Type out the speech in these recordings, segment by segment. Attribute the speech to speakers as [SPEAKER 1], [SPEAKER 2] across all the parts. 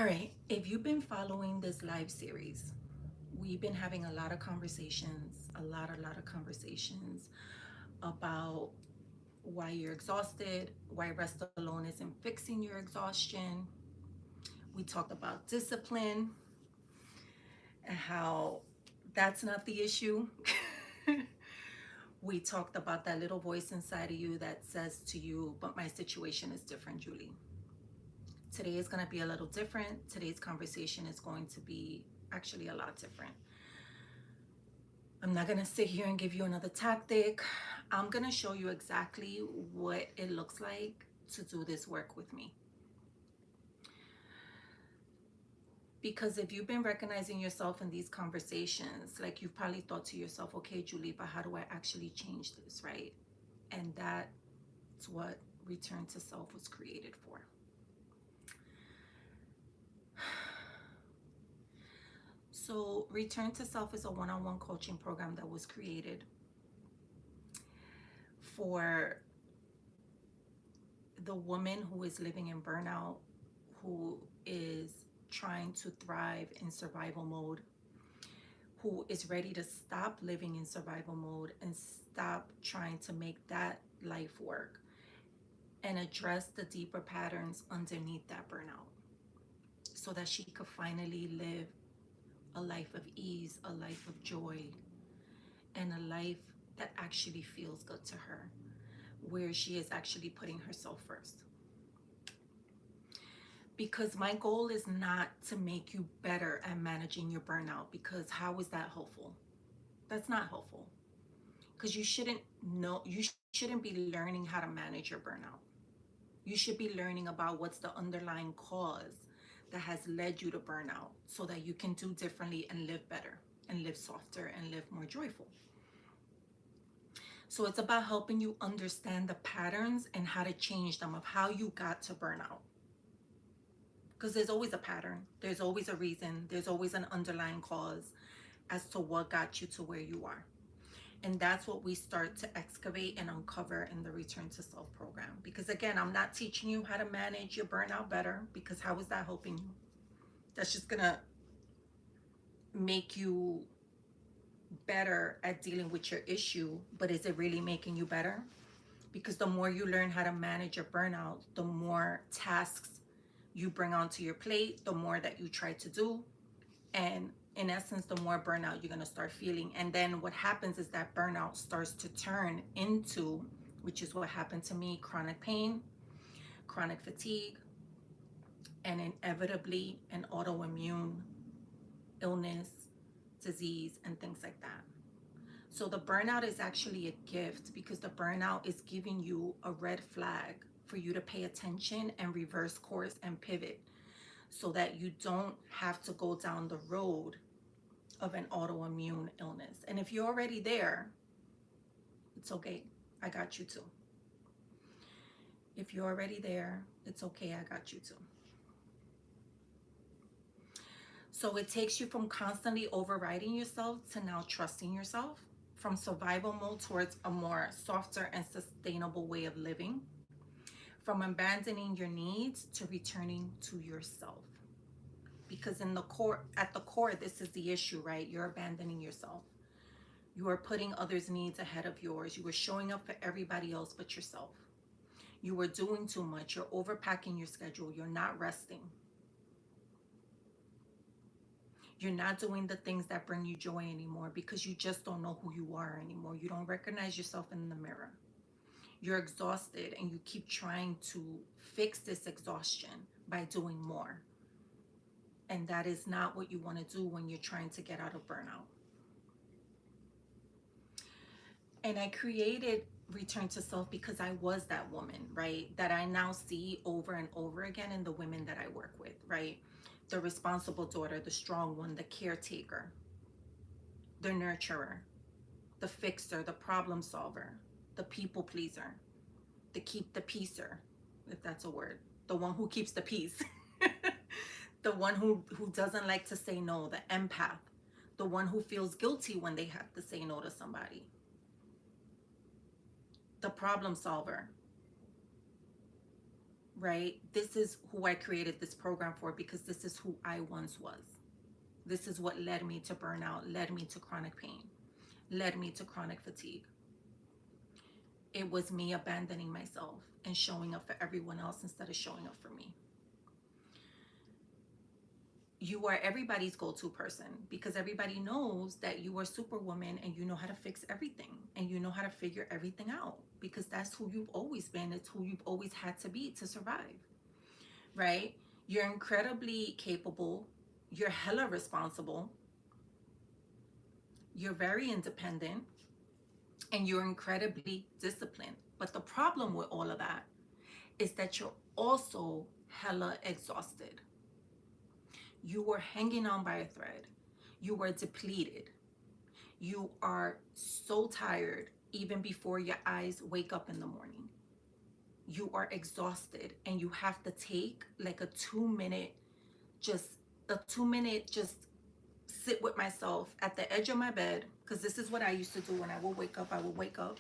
[SPEAKER 1] All right, if you've been following this live series, we've been having a lot of conversations, a lot of conversations about why you're exhausted, why rest alone isn't fixing your exhaustion. We talked about discipline and how that's not the issue. We talked about that little voice inside of you that says to you, but my situation is different, Julie. Today is going to be a little different. Today's conversation is going to be actually a lot different. I'm not going to sit here and give you another tactic. I'm going to show you exactly what it looks like to do this work with me. Because if you've been recognizing yourself in these conversations, like you've probably thought to yourself, okay, Julie, but how do I actually change this, right? And that's what Return to Self was created for. So, Return to Self is a one on one coaching program that was created for the woman who is living in burnout, who is trying to thrive in survival mode, who is ready to stop living in survival mode and stop trying to make that life work and address the deeper patterns underneath that burnout so that she could finally live a life of ease, a life of joy, and a life that actually feels good to her, where she is actually putting herself first. Because my goal is not to make you better at managing your burnout, because how is that helpful? That's not helpful. Because you shouldn't be learning how to manage your burnout. You should be learning about what's the underlying cause that has led you to burnout so that you can do differently and live better and live softer and live more joyful. So it's about helping you understand the patterns and how to change them of how you got to burnout. Because there's always a pattern, there's always a reason, there's always an underlying cause as to what got you to where you are. And that's what we start to excavate and uncover in the Return to Self program. Because again, I'm not teaching you how to manage your burnout better, because how is that helping you? That's just gonna make you better at dealing with your issue, but is it really making you better? Because the more you learn how to manage your burnout, the more tasks you bring onto your plate, the more that you try to do. And in essence, the more burnout you're going to start feeling. And then what happens is that burnout starts to turn into, which is what happened to me, chronic pain, chronic fatigue, and inevitably an autoimmune illness, disease, and things like that. So the burnout is actually a gift, because the burnout is giving you a red flag for you to pay attention and reverse course and pivot so that you don't have to go down the road of an autoimmune illness. And if you're already there, it's okay. I got you too. If you're already there, it's okay. I got you too. So it takes you from constantly overriding yourself to now trusting yourself, from survival mode towards a more softer and sustainable way of living, from abandoning your needs to returning to yourself. Because at the core, this is the issue, right? You're abandoning yourself. You are putting others' needs ahead of yours. You are showing up for everybody else but yourself. You are doing too much. You're overpacking your schedule. You're not resting. You're not doing the things that bring you joy anymore, because you just don't know who you are anymore. You don't recognize yourself in the mirror. You're exhausted and you keep trying to fix this exhaustion by doing more. And that is not what you want to do when you're trying to get out of burnout. And I created Return to Self because I was that woman, right? That I now see over and over again in the women that I work with, right? The responsible daughter, the strong one, the caretaker, the nurturer, the fixer, the problem solver, the people pleaser, the keep the peacer, if that's a word, the one who keeps the peace, the one who doesn't like to say no, the empath, the one who feels guilty when they have to say no to somebody, the problem solver, right? This is who I created this program for, because this is who I once was. This is what led me to burnout, led me to chronic pain, led me to chronic fatigue. It was me abandoning myself and showing up for everyone else instead of showing up for me. You are everybody's go-to person, because everybody knows that you are superwoman and you know how to fix everything and you know how to figure everything out, because that's who you've always been. It's who you've always had to be to survive, right? You're incredibly capable. You're hella responsible. You're very independent, and you're incredibly disciplined. But the problem with all of that is that you're also hella exhausted. You were hanging on by a thread. You were depleted. You are so tired even before your eyes wake up in the morning. You are exhausted, and you have to take like a 2 minute, just a 2 minute, just sit with myself at the edge of my bed. Because this is what I used to do when I would wake up. I would wake up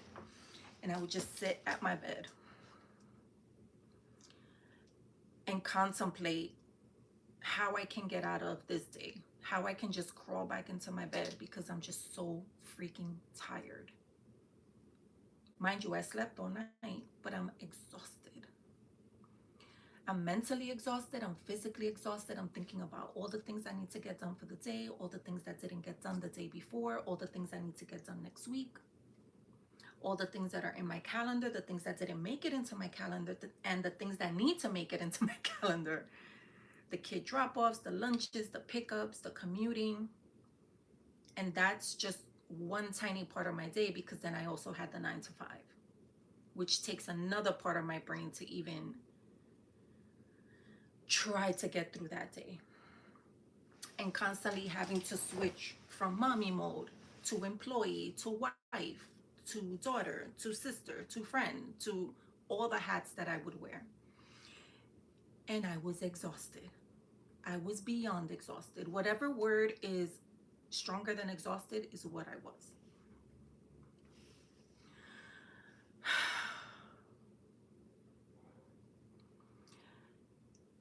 [SPEAKER 1] and I would just sit at my bed and contemplate how I can get out of this day, how I can just crawl back into my bed, because I'm just so freaking tired. Mind you, I slept all night, but I'm exhausted. I'm mentally exhausted. I'm physically exhausted. I'm thinking about all the things I need to get done for the day, all the things that didn't get done the day before, all the things I need to get done next week, all the things that are in my calendar, the things that didn't make it into my calendar, and the things that need to make it into my calendar. The kid drop-offs, the lunches, the pickups, the commuting. And that's just one tiny part of my day, because then I also had the 9 to 5, which takes another part of my brain to even try to get through that day. And constantly having to switch from mommy mode to employee to wife to daughter to sister to friend to all the hats that I would wear. And I was exhausted. I was beyond exhausted. Whatever word is stronger than exhausted is what I was.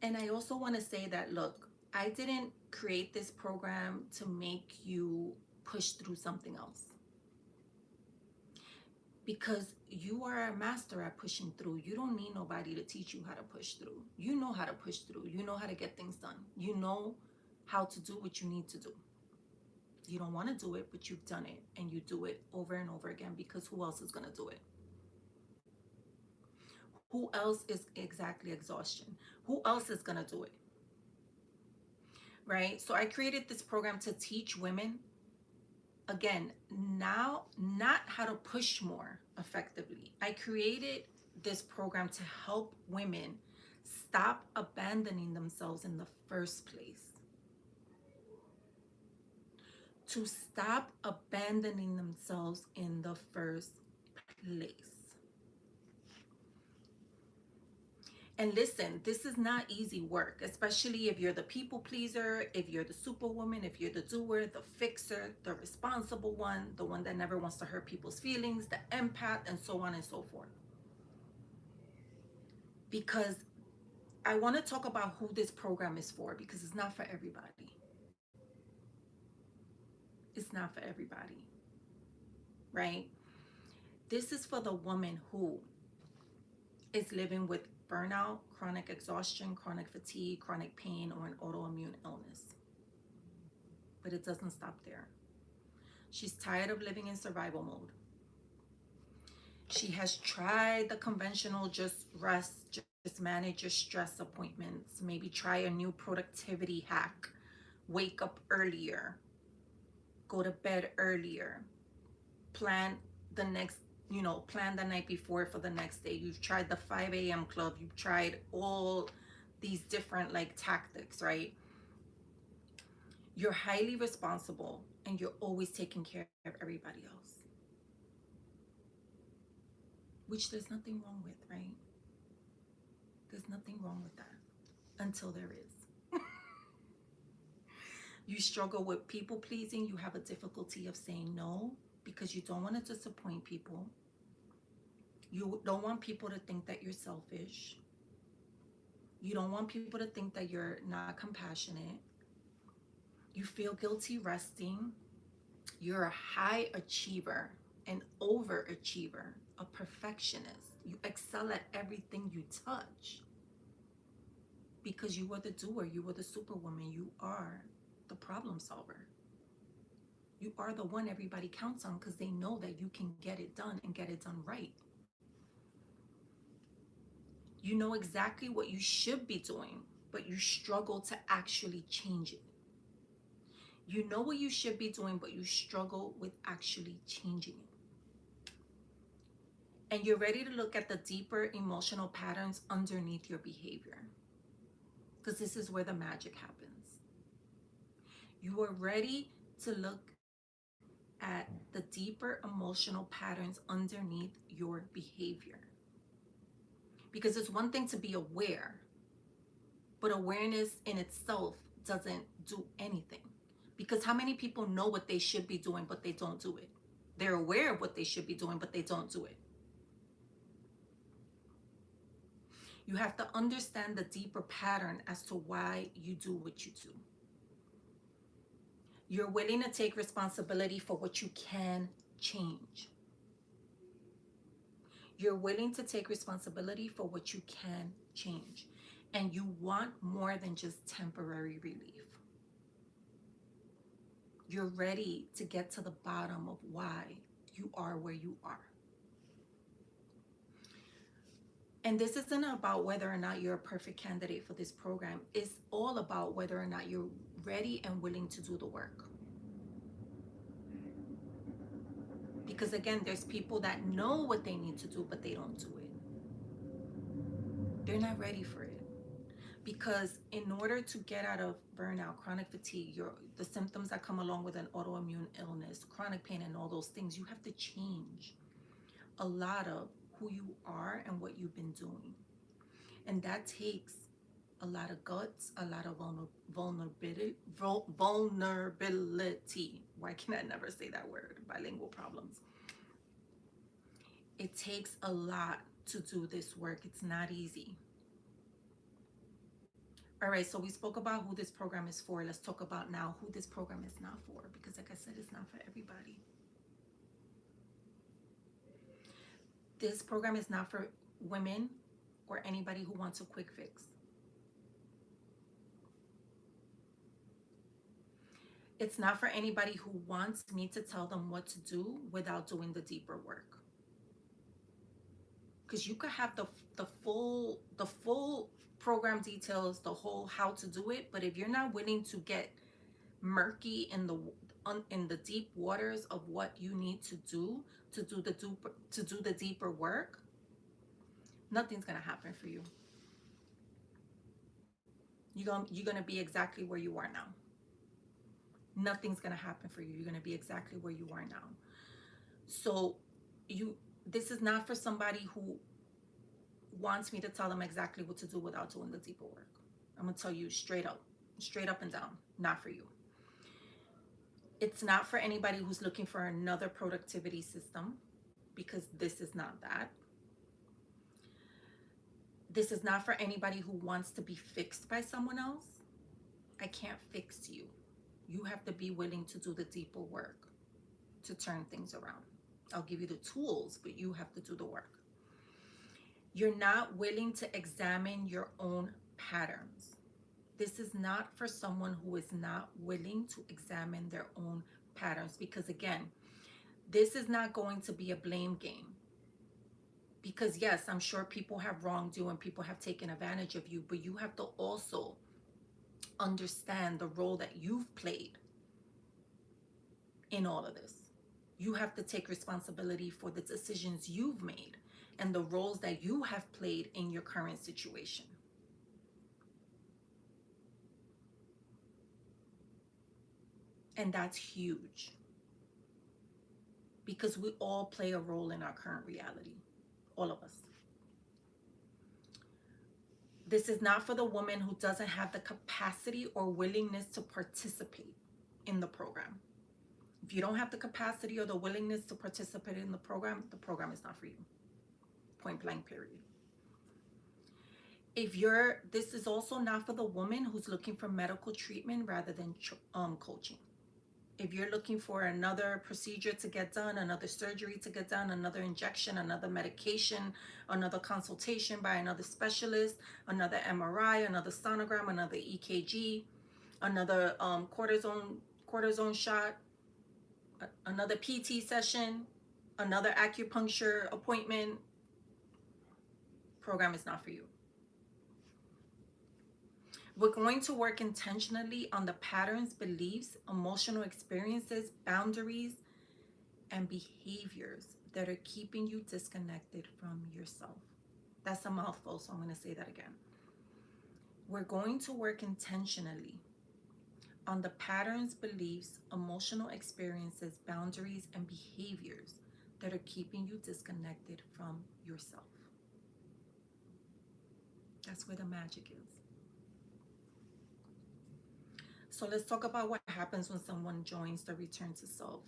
[SPEAKER 1] And I also want to say that, look, I didn't create this program to make you push through something else, because you are a master at pushing through. You don't need nobody to teach you how to push through. You know how to push through. You know how to get things done. You know how to do what you need to do. You don't want to do it, but you've done it, and you do it over and over again, because who else is going to do it? Who else is exactly exhaustion? Who else is going to do it? Right? So I created this program to teach women, again, now, not how to push more effectively. I created this program to help women stop abandoning themselves in the first place. To stop abandoning themselves in the first place. And listen, this is not easy work, especially if you're the people pleaser, if you're the superwoman, if you're the doer, the fixer, the responsible one, the one that never wants to hurt people's feelings, the empath, and so on and so forth. Because I want to talk about who this program is for, because it's not for everybody. It's not for everybody, right? This is for the woman who is living with burnout, chronic exhaustion, chronic fatigue, chronic pain, or an autoimmune illness. But it doesn't stop there. She's tired of living in survival mode. She has tried the conventional just rest, just manage your stress appointments, maybe try a new productivity hack, wake up earlier, go to bed earlier, plan the next, plan the night before for the next day. You've tried the 5 a.m. club. You've tried all these different tactics, right? You're highly responsible, and you're always taking care of everybody else, which there's nothing wrong with, right? There's nothing wrong with that until there is. You struggle with people pleasing. You have a difficulty of saying no because you don't want to disappoint people. You don't want people to think that you're selfish. You don't want people to think that you're not compassionate. You feel guilty resting. You're a high achiever, an overachiever, a perfectionist. You excel at everything you touch because you are the doer. You are the superwoman. You are the problem solver. You are the one everybody counts on because they know that you can get it done and get it done right. You know exactly what you should be doing, but you struggle to actually change it. You know what you should be doing, but you struggle with actually changing it. And you're ready to look at the deeper emotional patterns underneath your behavior, because this is where the magic happens. You are ready to look at the deeper emotional patterns underneath your behavior. Because it's one thing to be aware, but awareness in itself doesn't do anything. Because how many people know what they should be doing, but they don't do it? They're aware of what they should be doing, but they don't do it. You have to understand the deeper pattern as to why you do what you do. You're willing to take responsibility for what you can change. You're willing to take responsibility for what you can change. And you want more than just temporary relief. You're ready to get to the bottom of why you are where you are. And this isn't about whether or not you're a perfect candidate for this program. It's all about whether or not you're ready and willing to do the work. Because again, there's people that know what they need to do, but they don't do it. They're not ready for it. Because in order to get out of burnout, chronic fatigue, the symptoms that come along with an autoimmune illness, chronic pain, and all those things, you have to change a lot of who you are and what you've been doing. And that takes a lot of guts, a lot of vulnerability. Why can I never say that word? Bilingual problems. It takes a lot to do this work. It's not easy. All right, so we spoke about who this program is for. Let's talk about now who this program is not for, because like I said, it's not for everybody. This program is not for women or anybody who wants a quick fix. It's not for anybody who wants me to tell them what to do without doing the deeper work. Because you could have the full program details, the whole how to do it, but if you're not willing to get murky in the deep waters of what you need to do the deeper work, nothing's gonna happen for you. You're gonna be exactly where you are now. Nothing's gonna happen for you. You're gonna be exactly where you are now. So this is not for somebody who wants me to tell them exactly what to do without doing the deeper work. I'm gonna tell you straight up and down, not for you. It's not for anybody who's looking for another productivity system, because this is not that. This is not for anybody who wants to be fixed by someone else. I can't fix you. You have to be willing to do the deeper work to turn things around. I'll give you the tools, but you have to do the work. You're not willing to examine your own patterns. This is not for someone who is not willing to examine their own patterns, because again, this is not going to be a blame game. Because yes, I'm sure people have wronged you and people have taken advantage of you, but you have to also understand the role that you've played in all of this. You have to take responsibility for the decisions you've made and the roles that you have played in your current situation. And that's huge, because we all play a role in our current reality, all of us. This is not for the woman who doesn't have the capacity or willingness to participate in the program. If you don't have the capacity or the willingness to participate in the program is not for you. Point blank, period. If you're, this is also not for the woman who's looking for medical treatment rather than coaching. If you're looking for another procedure to get done, another surgery to get done, another injection, another medication, another consultation by another specialist, another MRI, another sonogram, another EKG, another cortisone shot, another PT session, another acupuncture appointment, program is not for you. We're going to work intentionally on the patterns, beliefs, emotional experiences, boundaries, and behaviors that are keeping you disconnected from yourself. That's a mouthful, so I'm going to say that again. We're going to work intentionally on the patterns, beliefs, emotional experiences, boundaries, and behaviors that are keeping you disconnected from yourself. That's where the magic is. So let's talk about what happens when someone joins the Return to Self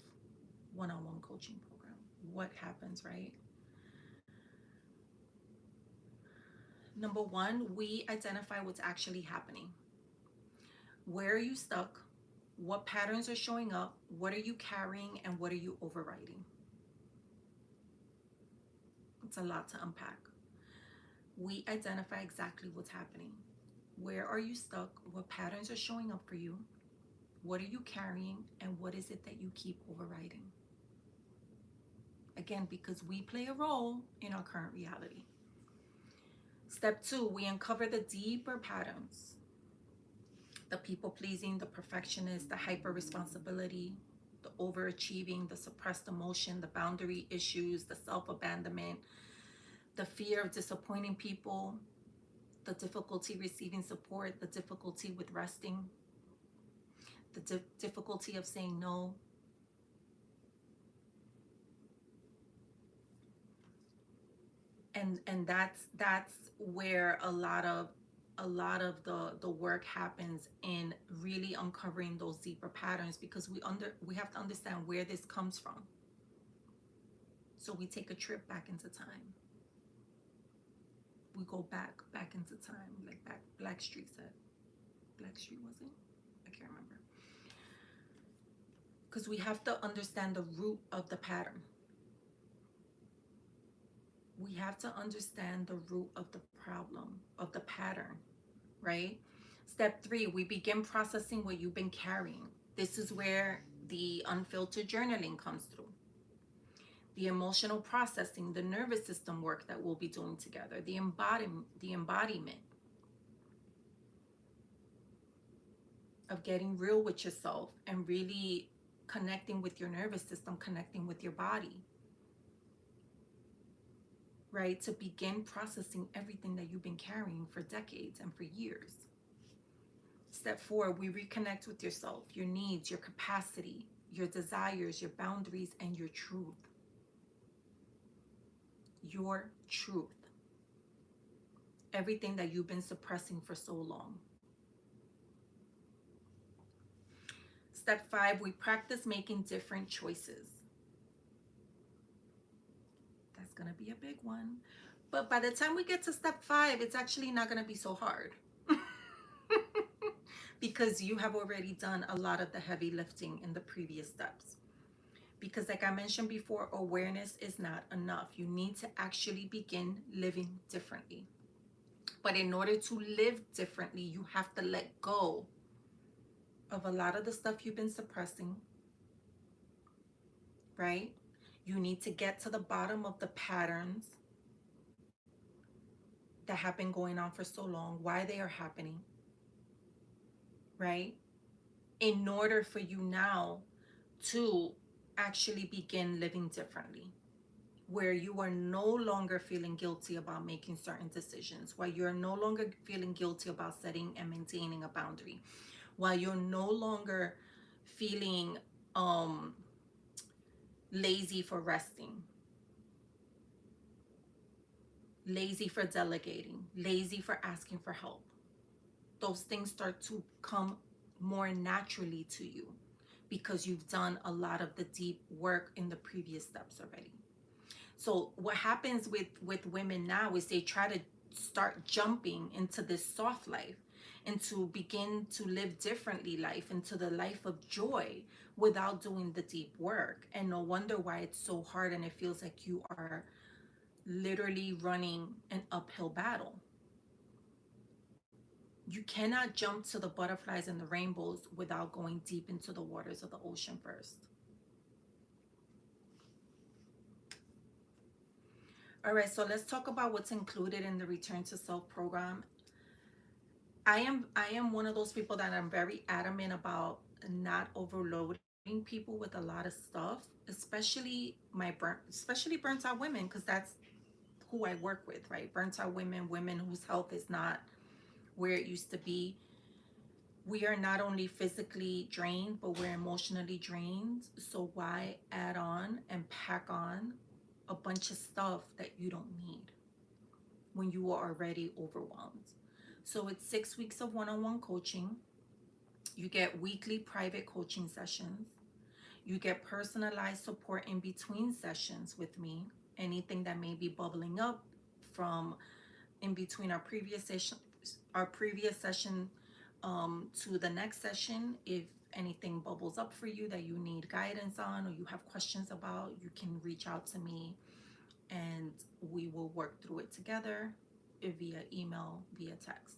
[SPEAKER 1] one-on-one coaching program. What happens, right? Number one, we identify what's actually happening. Where are you stuck? What patterns are showing up? What are you carrying? And what are you overriding? It's a lot to unpack. We identify exactly what's happening. Where are you stuck? What patterns are showing up for you? What are you carrying? And what is it that you keep overriding? Again, because we play a role in our current reality. Step two, we uncover the deeper patterns. The people pleasing, the perfectionist, the hyper responsibility, the overachieving, the suppressed emotion, the boundary issues, the self abandonment, the fear of disappointing people, the difficulty receiving support, the difficulty with resting, the difficulty of saying no. And that's where a lot of the work happens, in really uncovering those deeper patterns, because we have to understand where this comes from. So we take a trip back into time. We go back into time, like Blackstreet said. Blackstreet, was it? I can't remember. Because we have to understand the root of the pattern. We have to understand the root of the problem, of the pattern, right? Step three, we begin processing what you've been carrying. This is where the unfiltered journaling comes through. The emotional processing, the nervous system work that we'll be doing together, the embodiment of getting real with yourself and really connecting with your nervous system, connecting with your body, right? To begin processing everything that you've been carrying for decades and for years. Step four, we reconnect with yourself, your needs, your capacity, your desires, your boundaries, and your truth. Your truth. Everything that you've been suppressing for so long. Step five, we practice making different choices. That's going to be a big one. But by the time we get to step five, it's actually not going to be so hard. Because you have already done a lot of the heavy lifting in the previous steps. Because like I mentioned before, awareness is not enough. You need to actually begin living differently. But in order to live differently, you have to let go of a lot of the stuff you've been suppressing, right? You need to get to the bottom of the patterns that have been going on for so long, why they are happening, right? In order for you now to actually begin living differently, where you are no longer feeling guilty about making certain decisions, while you're no longer feeling guilty about setting and maintaining a boundary, while you're no longer feeling lazy for resting, lazy for delegating, lazy for asking for help. Those things start to come more naturally to you because you've done a lot of the deep work in the previous steps already. So what happens with women now is they try to start jumping into this soft life and to begin to live differently life, into the life of joy, without doing the deep work. And no wonder why it's so hard and it feels like you are literally running an uphill battle. You cannot jump to the butterflies and the rainbows without going deep into the waters of the ocean first. All right, so let's talk about what's included in the Return to Self program. I am one of those people that I'm very adamant about not overloading people with a lot of stuff, especially especially burnt out women, because that's who I work with, right? Burnt out women, women whose health is not where it used to be. We are not only physically drained, but we're emotionally drained. So why add on and pack on a bunch of stuff that you don't need when you are already overwhelmed? So it's 6 weeks of one-on-one coaching. You get weekly private coaching sessions. You get personalized support in between sessions with me. Anything that may be bubbling up from in between our previous session to the next session. If anything bubbles up for you that you need guidance on or you have questions about, you can reach out to me and we will work through it together via email, via text.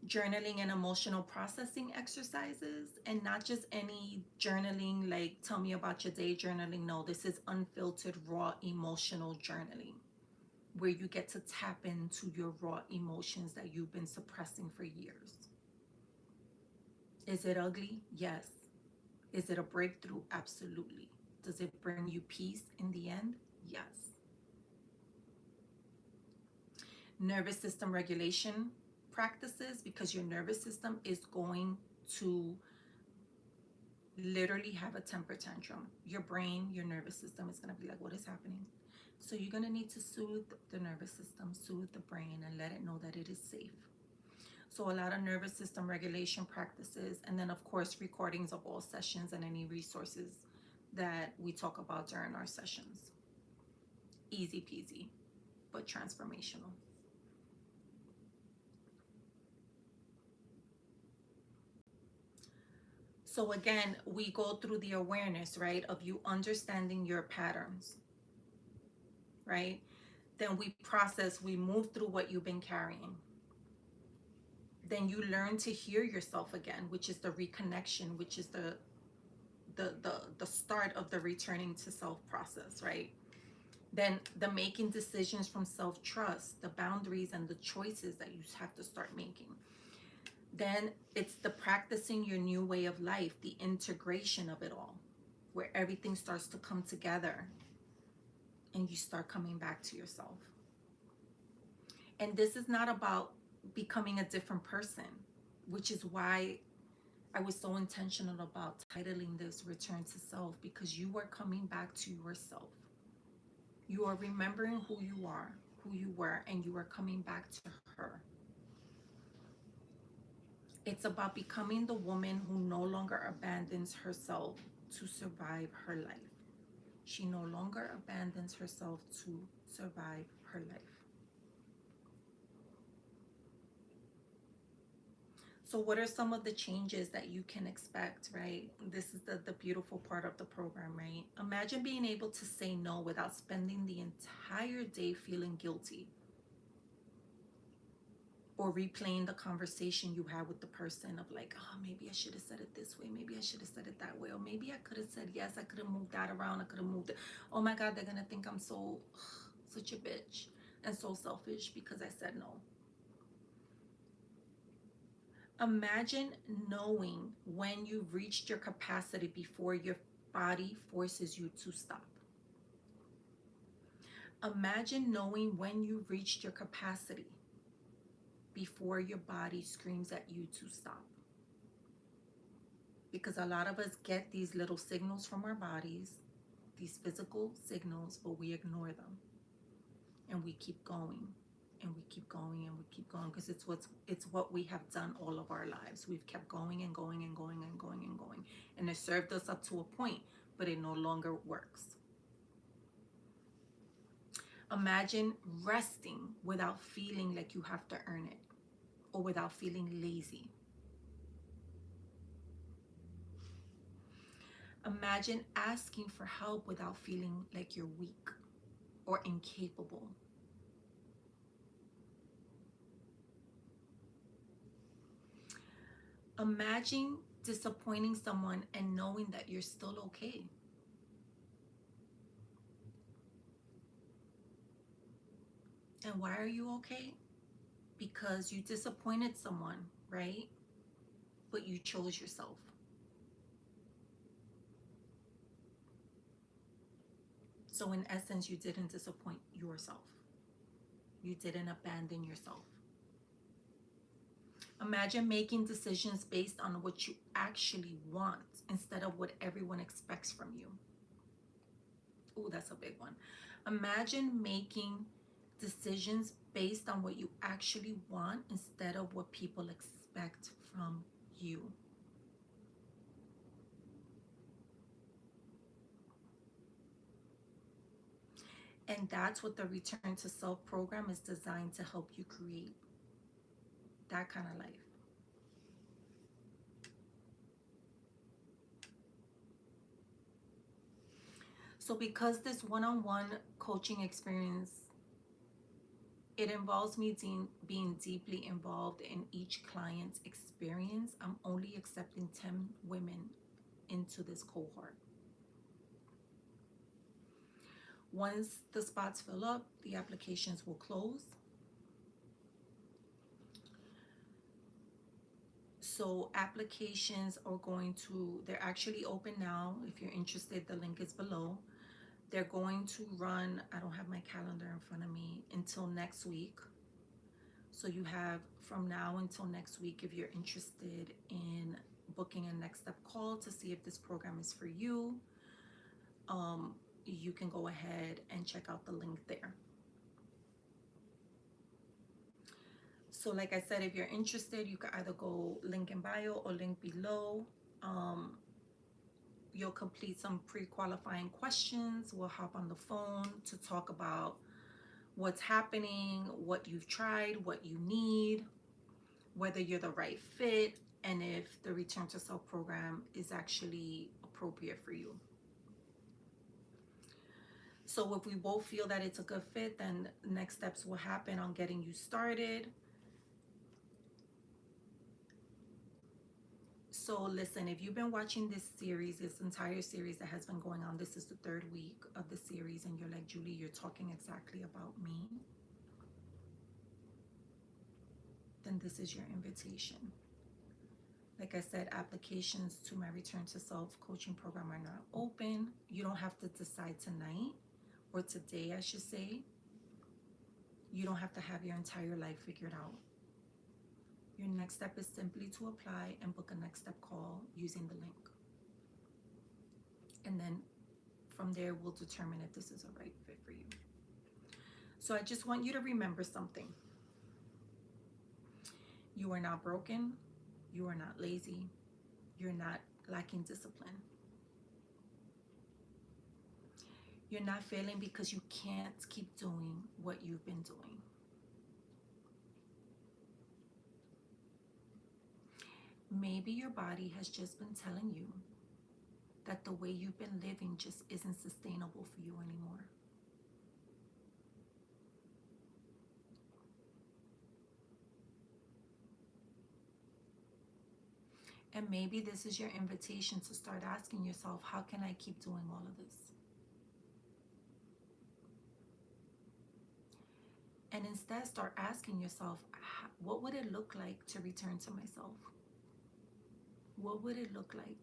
[SPEAKER 1] Journaling and emotional processing exercises, and not just any journaling like tell me about your day journaling. No, this is unfiltered, raw emotional journaling where you get to tap into your raw emotions that you've been suppressing for years. Is it ugly? Yes. Is it a breakthrough? Absolutely. Does it bring you peace in the end? Yes. Nervous system regulation practices, because your nervous system is going to literally have a temper tantrum. Your brain, your nervous system is going to be like, what is happening? So you're going to need to soothe the nervous system, soothe the brain, and let it know that it is safe. So a lot of nervous system regulation practices, and then of course recordings of all sessions and any resources that we talk about during our sessions. Easy peasy, but transformational. So again, we go through the awareness, right, of you understanding your patterns, right? Then we process, we move through what you've been carrying. Then you learn to hear yourself again, which is the reconnection, which is the start of the returning to self process, right? Then the making decisions from self-trust, the boundaries and the choices that you have to start making. Then it's the practicing your new way of life, the integration of it all, where everything starts to come together and you start coming back to yourself. And this is not about becoming a different person, which is why I was so intentional about titling this Return to Self, because you are coming back to yourself. You are remembering who you are, who you were, and you are coming back to her. It's about becoming the woman who no longer abandons herself to survive her life. She no longer abandons herself to survive her life. So what are some of the changes that you can expect, right? This is the beautiful part of the program, right? Imagine being able to say no without spending the entire day feeling guilty or replaying the conversation you had with the person of like, oh, maybe I should have said it this way. Maybe I should have said it that way. Or maybe I could have said yes. I could have moved that around. I could have moved it. Oh my God, they're going to think I'm so, such a bitch and so selfish because I said no. Imagine knowing when you've reached your capacity before your body forces you to stop. Imagine knowing when you've reached your capacity before your body screams at you to stop. Because a lot of us get these little signals from our bodies, these physical signals, but we ignore them. And we keep going. And we keep going and we keep going because it's what we have done all of our lives. We've kept going and going and going and going and going, and it served us up to a point, but it no longer works. Imagine resting without feeling like you have to earn it or without feeling lazy. Imagine asking for help without feeling like you're weak or incapable. Imagine disappointing someone and knowing that you're still okay. And why are you okay? Because you disappointed someone, right? But you chose yourself. So, in essence, you didn't disappoint yourself, you didn't abandon yourself. Imagine making decisions based on what you actually want instead of what everyone expects from you. Oh, that's a big one. Imagine making decisions based on what you actually want instead of what people expect from you. And that's what the Return to Self program is designed to help you create, that kind of life. So, because this one on one coaching experience, it involves me being deeply involved in each client's experience, I'm only accepting 10 women into this cohort. Once the spots fill up, the applications will close. So applications are they're actually open now. If you're interested, the link is below. They're going to run, I don't have my calendar in front of me, until next week. So you have from now until next week if you're interested in booking a next step call to see if this program is for you. You can go ahead and check out the link there. So like I said, if you're interested, you can either go link in bio or link below. You'll complete some pre-qualifying questions. We'll hop on the phone to talk about what's happening, what you've tried, what you need, whether you're the right fit, and if the Return to Self program is actually appropriate for you. So if we both feel that it's a good fit, then next steps will happen on getting you started. So listen, if you've been watching this entire series that has been going on, this is the 3rd week of the series, and you're like, Julie, you're talking exactly about me, then this is your invitation. Like I said, applications to my Return to Self coaching program are not open. You don't have to decide tonight, or today, I should say. You don't have to have your entire life figured out. Your next step is simply to apply and book a next step call using the link. And then from there, we'll determine if this is a right fit for you. So I just want you to remember something. You are not broken. You are not lazy. You're not lacking discipline. You're not failing because you can't keep doing what you've been doing. Maybe your body has just been telling you that the way you've been living just isn't sustainable for you anymore. And maybe this is your invitation to start asking yourself, how can I keep doing all of this? And instead start asking yourself, what would it look like to return to myself? What would it look like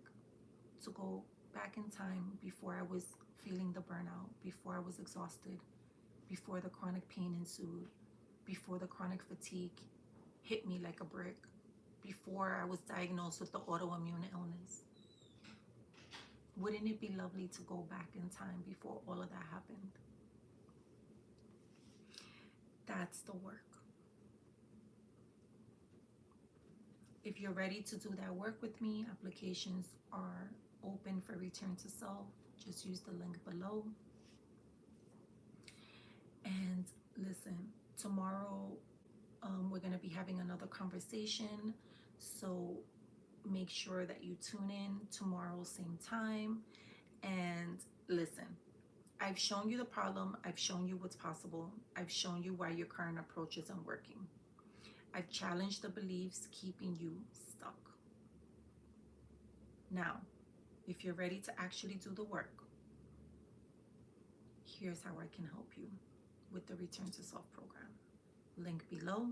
[SPEAKER 1] to go back in time before I was feeling the burnout, before I was exhausted, before the chronic pain ensued, before the chronic fatigue hit me like a brick, before I was diagnosed with the autoimmune illness? Wouldn't it be lovely to go back in time before all of that happened? That's the work. If you're ready to do that work with me, applications are open for Return to Self. Just use the link below. And listen, tomorrow we're going to be having another conversation. So make sure that you tune in tomorrow, same time. And listen, I've shown you the problem. I've shown you what's possible. I've shown you why your current approach isn't working. I've challenged the beliefs keeping you stuck. Now, if you're ready to actually do the work, here's how I can help you with the Return to Self program. Link below.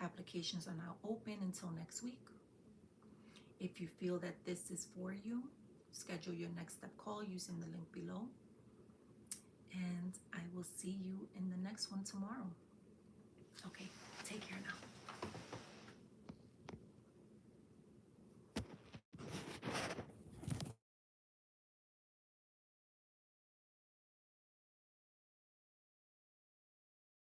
[SPEAKER 1] Applications are now open until next week. If you feel that this is for you, schedule your next step call using the link below. And I will see you in the next one tomorrow.